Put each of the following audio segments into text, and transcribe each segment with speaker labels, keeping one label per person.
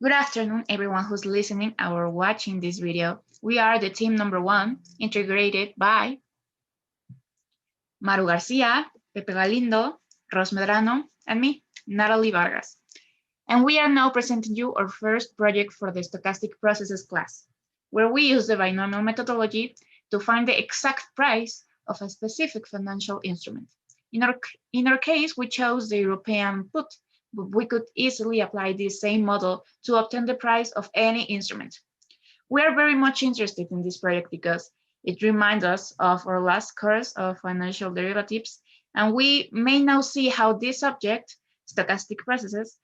Speaker 1: Good afternoon, everyone who's listening or watching this video. We are the team number 1, integrated by Maru García, Pepe Galindo, Medrano, and me, Natalie Vargas. And we are now presenting you our first project for the stochastic processes class, where we use the binomial methodology to find the exact price of a specific financial instrument. In our case, we chose the European put, but we could easily apply this same model to obtain the price of any instrument. We are very much interested in this project because it reminds us of our last course of financial derivatives, and we may now see how this subject, stochastic processes,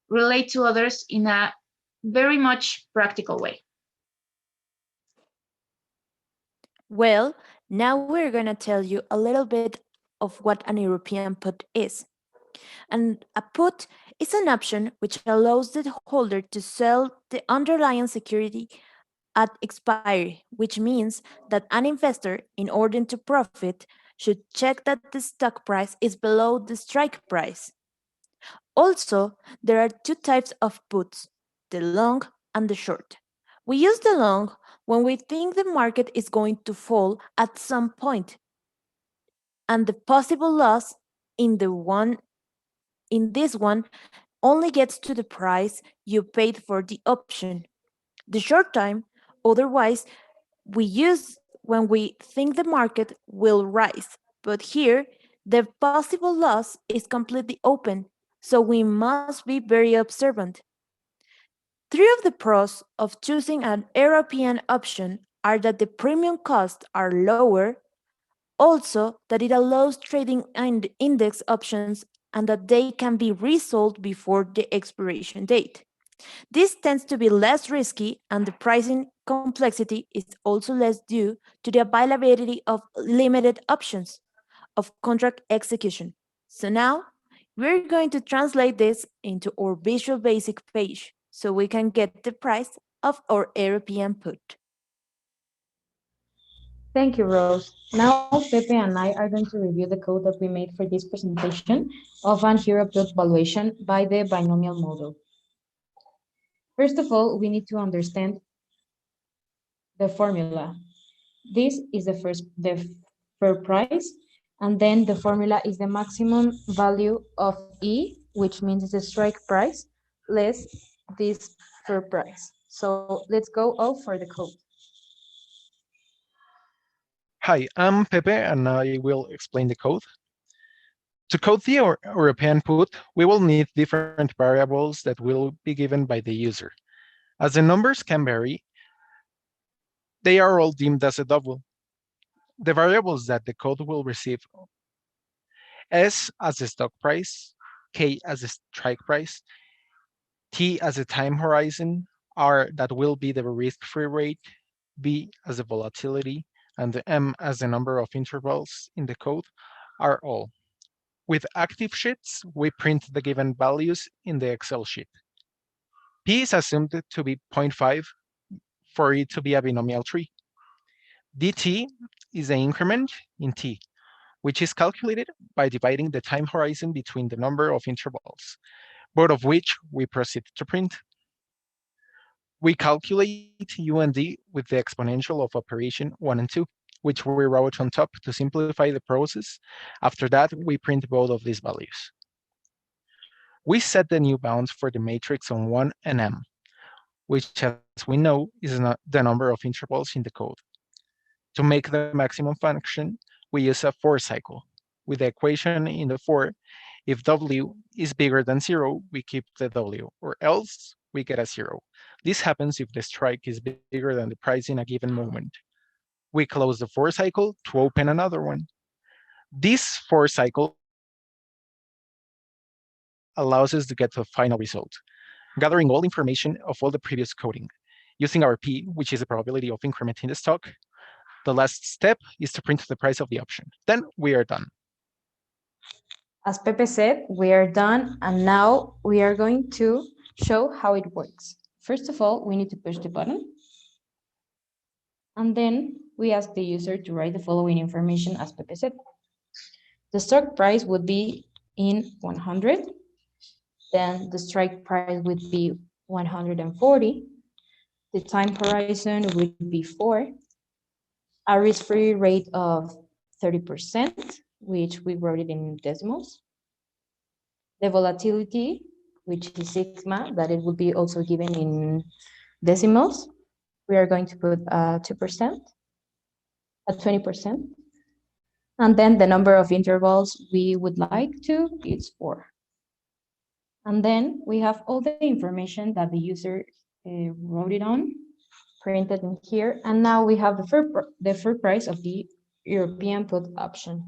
Speaker 1: relate to others in a very much practical way.
Speaker 2: Well, now we're going to tell you a little bit of what an European put is. And a put is an option which allows the holder to sell the underlying security at expiry, which means that an investor, in order to profit, should check that the stock price is below the strike price. Also, there are two types of puts, the long and the short. We use the long when we think the market is going to fall at some point, and the possible loss in this one only gets to the price you paid for the option. The short time, otherwise, we use when we think the market will rise, but here the possible loss is completely open, so we must be very observant. Three of the pros of choosing an European option are that the premium costs are lower, also that it allows trading index options and that they can be resold before the expiration date. This tends to be less risky, and the pricing complexity is also less due to the availability of limited options of contract execution. So now we're going to translate this into our Visual Basic page so we can get the price of our European put.
Speaker 3: Thank you, Rose. Now, Pepe and I are going to review the code that we made for this presentation of an hero put valuation by the binomial model. First of all, we need to understand the formula. This is the fair price, and then the formula is the maximum value of E, which means the strike price, less this fair price. So let's go out for the code.
Speaker 4: Hi, I'm Pepe and I will explain the code. To code the European put, we will need different variables that will be given by the user. As the numbers can vary, they are all deemed as a double. The variables that the code will receive: S as the stock price, K as the strike price, T as the time horizon, R that will be the risk-free rate, B as the volatility, and the M as the number of intervals in the code are all. With active sheets, we print the given values in the Excel sheet. P is assumed to be 0.5 for it to be a binomial tree. dt is the increment in t, which is calculated by dividing the time horizon between the number of intervals, both of which we proceed to print. We calculate u and d with the exponential of operation 1 and 2, which we wrote on top to simplify the process. After that, we print both of these values. We set the new bounds for the matrix on 1 and m, which, as we know, is not the number of intervals in the code. To make the maximum function, we use a for cycle. With the equation in the for, if w is bigger than 0, we keep the w, or else we get a 0. This happens if the strike is bigger than the price in a given moment. We close the for cycle to open another one. This for cycle allows us to get to a final result, gathering all information of all the previous coding. Using our P, which is the probability of increment in the stock, the last step is to print the price of the option. Then we are done.
Speaker 3: As Pepe said, we are done, and now we are going to show how it works. First of all, we need to push the button, and then we ask the user to write the following information as Pepe said. The stock price would be in 100, then the strike price would be 140. The time horizon would be 4. A risk-free rate of 30%, which we wrote it in decimals. The volatility, which is sigma, that it would be also given in decimals. We are going to put 2%, 20%. And then the number of intervals we would like to is 4. And then we have all the information that the user wrote it on, printed in here. And now we have the fair price of the European put option.